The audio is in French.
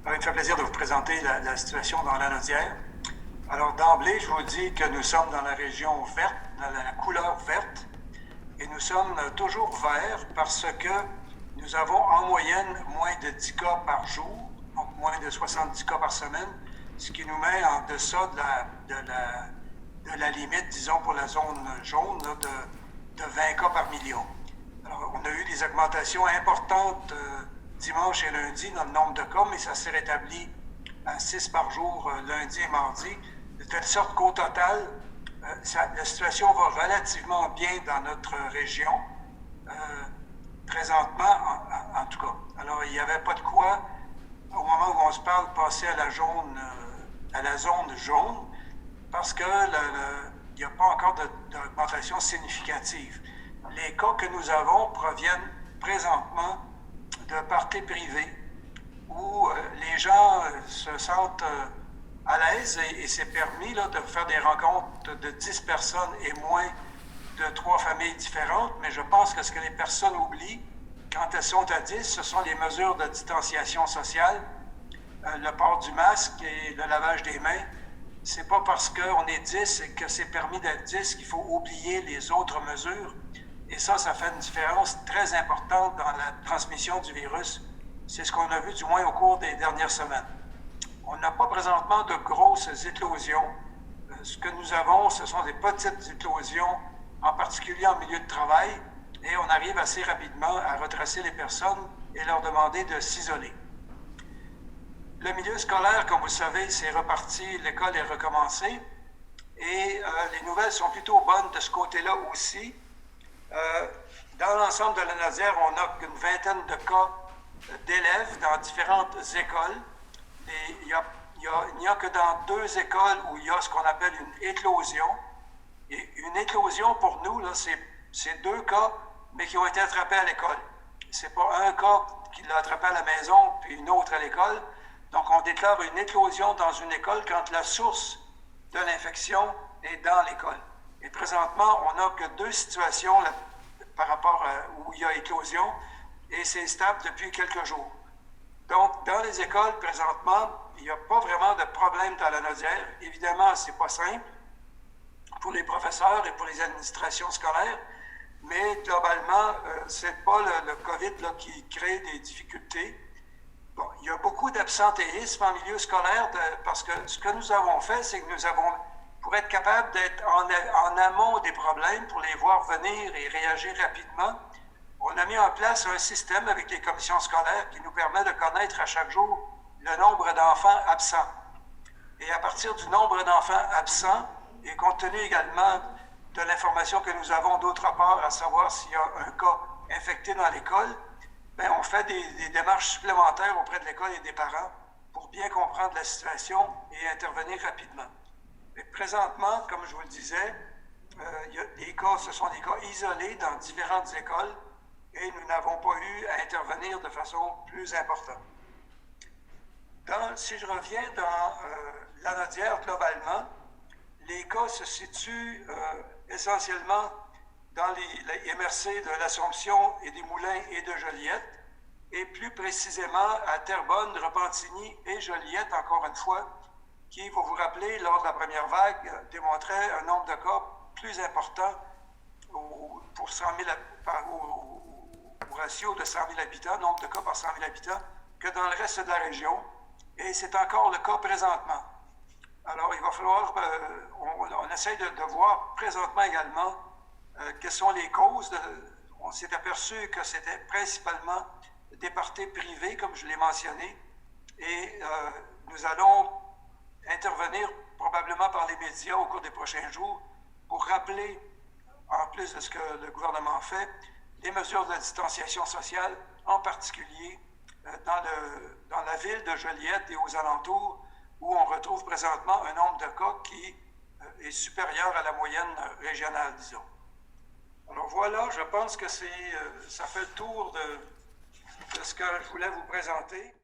Il me fait plaisir de vous présenter la situation dans la Lanaudière. Alors, d'emblée, je vous dis que nous sommes dans la région verte, dans la couleur verte, et nous sommes toujours verts parce que nous avons en moyenne moins de 10 cas par jour, donc moins de 70 cas par semaine, ce qui nous met en deçà de la limite, disons, pour la zone jaune, là, de 20 cas par million. Alors, on a eu des augmentations importantes dimanche et lundi dans le nombre de cas, mais ça s'est rétabli à 6 par jour lundi et mardi, de telle sorte qu'au total, la situation va relativement bien dans notre région, présentement en tout cas. Alors, il n'y avait pas de quoi, au moment où on se parle, passer à la zone jaune, parce qu'il n'y a pas encore d'augmentation significative. Les cas que nous avons proviennent présentement de parties privées où les gens se sentent à l'aise et c'est permis là, de faire des rencontres de 10 personnes et moins de 3 familles différentes, mais je pense que ce que les personnes oublient quand elles sont à 10, ce sont les mesures de distanciation sociale, le port du masque et le lavage des mains. C'est pas parce qu'on est 10 et que c'est permis d'être 10 qu'il faut oublier les autres mesures. Et ça fait une différence très importante dans la transmission du virus. C'est ce qu'on a vu du moins au cours des dernières semaines. On n'a pas présentement de grosses éclosions. Ce que nous avons, ce sont des petites éclosions, en particulier en milieu de travail, et on arrive assez rapidement à retracer les personnes et leur demander de s'isoler. Le milieu scolaire, comme vous le savez, c'est reparti, l'école est recommencée, et les nouvelles sont plutôt bonnes de ce côté-là aussi. Dans l'ensemble de la Lanaudière, on n'a qu'une vingtaine de cas d'élèves dans différentes écoles. Il n'y a que dans 2 écoles où il y a ce qu'on appelle une éclosion. Et une éclosion, pour nous, là, c'est 2 cas, mais qui ont été attrapés à l'école. C'est pas un cas qui l'a attrapé à la maison, puis une autre à l'école. Donc, on déclare une éclosion dans une école quand la source de l'infection est dans l'école. Et présentement, on n'a que 2 situations là, par rapport où il y a éclosion, et c'est stable depuis quelques jours. Donc, dans les écoles, présentement, il n'y a pas vraiment de problème dans la Lanaudière. Évidemment, ce n'est pas simple pour les professeurs et pour les administrations scolaires, mais globalement, ce n'est pas le COVID là, qui crée des difficultés. Bon, il y a beaucoup d'absentéisme en milieu scolaire parce que ce que nous avons fait, c'est que nous avons, pour être capable d'être en amont des problèmes, pour les voir venir et réagir rapidement, on a mis en place un système avec les commissions scolaires qui nous permet de connaître à chaque jour le nombre d'enfants absents. Et à partir du nombre d'enfants absents, et compte tenu également de l'information que nous avons d'autre part, à savoir s'il y a un cas infecté dans l'école, bien, on fait des démarches supplémentaires auprès de l'école et des parents pour bien comprendre la situation et intervenir rapidement. Mais présentement, comme je vous le disais, ce sont des cas isolés dans différentes écoles et nous n'avons pas eu à intervenir de façon plus importante. Si je reviens dans la Lanaudière globalement, les cas se situent essentiellement dans les MRC de l'Assomption et des Moulins et de Joliette, et plus précisément à Terrebonne, Repentigny et Joliette, encore une fois, qui, vous vous rappelez, lors de la première vague, démontrait un nombre de cas plus important pour 100 000, au ratio de 100 000 habitants, nombre de cas par 100 000 habitants, que dans le reste de la région, et c'est encore le cas présentement. Alors, il va falloir, on essaie de voir présentement également quelles sont les causes. On s'est aperçu que c'était principalement des parties privées, comme je l'ai mentionné, et nous allons intervenir probablement par les médias au cours des prochains jours pour rappeler, en plus de ce que le gouvernement fait, les mesures de distanciation sociale, en particulier dans la ville de Joliette et aux alentours, où on retrouve présentement un nombre de cas qui est supérieur à la moyenne régionale, disons. Alors voilà, je pense que ça fait le tour de ce que je voulais vous présenter.